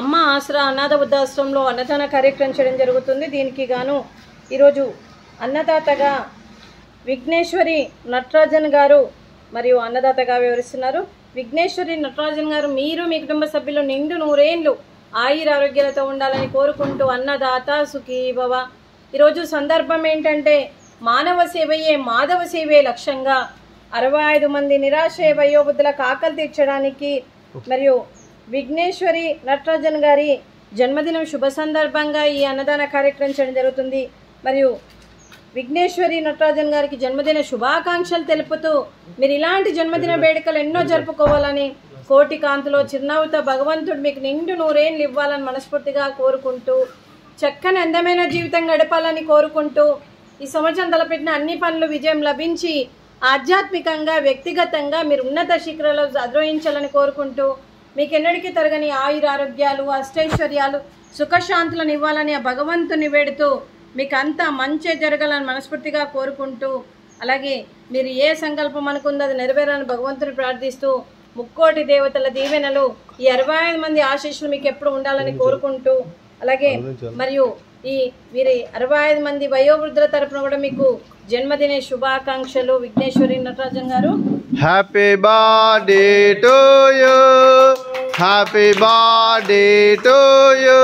అమ్మ ఆసరా అనాథ వృద్ధాశ్రమంలో అన్నదాన కార్యక్రమం చేయడం జరుగుతుంది. దీనికి గాను ఈరోజు అన్నదాతగా విఘ్నేశ్వరి నటరాజన్ గారు మరియు అన్నదాతగా వివరిస్తున్నారు. విఘ్నేశ్వరి నటరాజన్ గారు, మీరు మీ కుటుంబ సభ్యులు నిండు నూరేండ్లు ఆయుర ఆరోగ్యాలతో ఉండాలని కోరుకుంటూ అన్నదాత సుఖీ భవ. ఈరోజు సందర్భం ఏంటంటే మానవ సేవయే మాధవ సేవే లక్ష్యంగా 65 మంది నిరాశ్రయ వయోవృద్ధులకు ఆకలి తీర్చడానికి మరియు విఘ్నేశ్వరి నటరాజన్ గారి జన్మదినం శుభ సందర్భంగా ఈ అన్నదాన కార్యక్రమం చేయడం జరుగుతుంది. మరియు విఘ్నేశ్వరి నటరాజన్ గారికి జన్మదిన శుభాకాంక్షలు తెలుపుతూ మీరు ఇలాంటి జన్మదిన వేడుకలు ఎన్నో జరుపుకోవాలని, కోటి కాంతిలో చిరునవ్వుతో భగవంతుడు మీకు నిండు నూరేళ్ళు ఇవ్వాలని మనస్ఫూర్తిగా కోరుకుంటూ, చక్కని అందమైన జీవితం గడపాలని కోరుకుంటూ, ఈ సంవత్సరం తలపెట్టిన అన్ని పనులు విజయం లభించి ఆధ్యాత్మికంగా వ్యక్తిగతంగా మీరు ఉన్నత శిఖరాలు అధిరోహించాలని కోరుకుంటూ, మీకు ఎన్నడికి తరగని ఆయుర ఆరోగ్యాలు అష్టైశ్వర్యాలు సుఖశాంతులను ఇవ్వాలని ఆ భగవంతుని వేడుతూ మీకు అంతా మంచి జరగాలని మనస్ఫూర్తిగా కోరుకుంటూ, అలాగే మీరు ఏ సంకల్పం అనుకుందో అది నెరవేరాలని భగవంతుని ప్రార్థిస్తూ, ముక్కోటి దేవతల దీవెనలు ఈ 65 మంది ఆశీస్సులు మీకు ఎప్పుడు ఉండాలని కోరుకుంటూ, అలాగే మరియు ఈ వీరి 65 మంది వయోవృద్ధుల తరపున కూడా మీకు జన్మదిన శుభాకాంక్షలు. విఘ్నేశ్వరి నటరాజన్ గారు, happy birthday to you, happy birthday to you,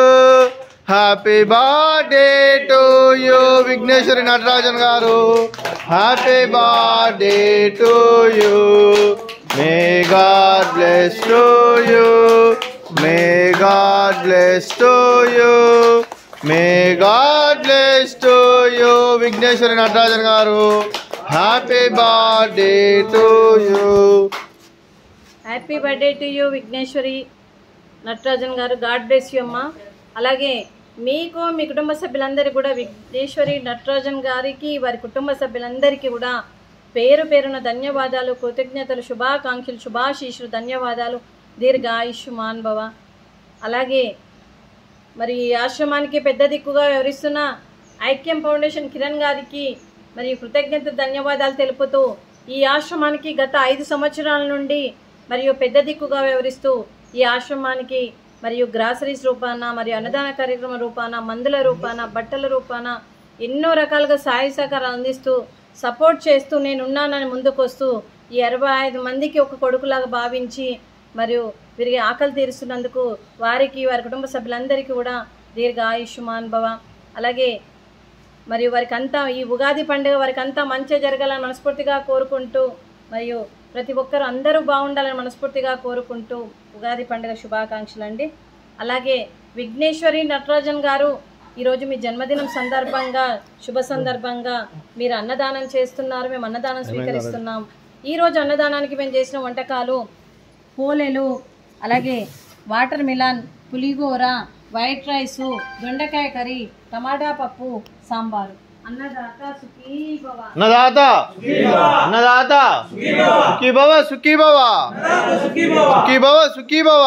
happy birthday to you Vighneshwari Natarajan గారు, happy birthday to you. May God bless to you, may God bless to you, may God bless to you Vighneshwari Natarajan గారు, happy birthday to you. Happy birthday to you Vighneshwari Natarajan గారు. God bless you అమ్మ. అలాగే మీకు మీ కుటుంబ సభ్యులందరికీ కూడా విఘ్నేశ్వరి నటరాజన్ గారికి వారి కుటుంబ సభ్యులందరికీ కూడా పేరు పేరున ధన్యవాదాలు, కృతజ్ఞతలు, శుభాకాంక్షలు, శుభాశీస్సులు, ధన్యవాదాలు, దీర్ఘ ఆయుష్మాన్ భవ. అలాగే మరి ఈ ఆశ్రమానికి పెద్ద దిక్కుగా వివరిస్తున్న ఐక్యం ఫౌండేషన్ కిరణ్ గారికి మరియు కృతజ్ఞత ధన్యవాదాలు తెలుపుతూ, ఈ ఆశ్రమానికి గత 5 సంవత్సరాల నుండి మరియు పెద్ద దిక్కుగా వ్యవహరిస్తూ ఈ ఆశ్రమానికి మరియు గ్రాసరీస్ రూపాన మరియు అన్నదాన కార్యక్రమం రూపాన, మందుల రూపాన, బట్టల రూపాన ఎన్నో రకాలుగా సహాయ సహకారాలు అందిస్తూ సపోర్ట్ చేస్తూ నేనున్నానని ముందుకు వస్తూ ఈ 65 మందికి ఒక కొడుకులాగా భావించి మరియు వీరికి ఆకలి తీరుస్తున్నందుకు వారికి వారి కుటుంబ సభ్యులందరికీ కూడా దీర్ఘ ఆయుష్మాన్ భవ. అలాగే మరియు వారికి అంతా ఈ ఉగాది పండుగ వారికి అంతా మంచి జరగాలని మనస్ఫూర్తిగా కోరుకుంటూ, మరియు ప్రతి ఒక్కరూ అందరూ బాగుండాలని మనస్ఫూర్తిగా కోరుకుంటూ ఉగాది పండుగ శుభాకాంక్షలు అండి. అలాగే విఘ్నేశ్వరి నటరాజన్ గారు, ఈరోజు మీ జన్మదినం సందర్భంగా శుభ సందర్భంగా మీరు అన్నదానం చేస్తున్నారు, మేము అన్నదానం స్వీకరిస్తున్నాం. ఈరోజు అన్నదానానికి మేము చేసిన వంటకాలు పోలేలు, అలాగే వాటర్ మిలాన్, పులిగూర, వైట్ రైసు, దొండకాయ కర్రీ, టమాటా పప్పు, సాంబారు. అన్నదాత సుఖీ భవ, అన్నదాత అన్నదాత సుఖీ భవ, సుఖీ భవ, సుఖీ భవ, సుఖీ భవ.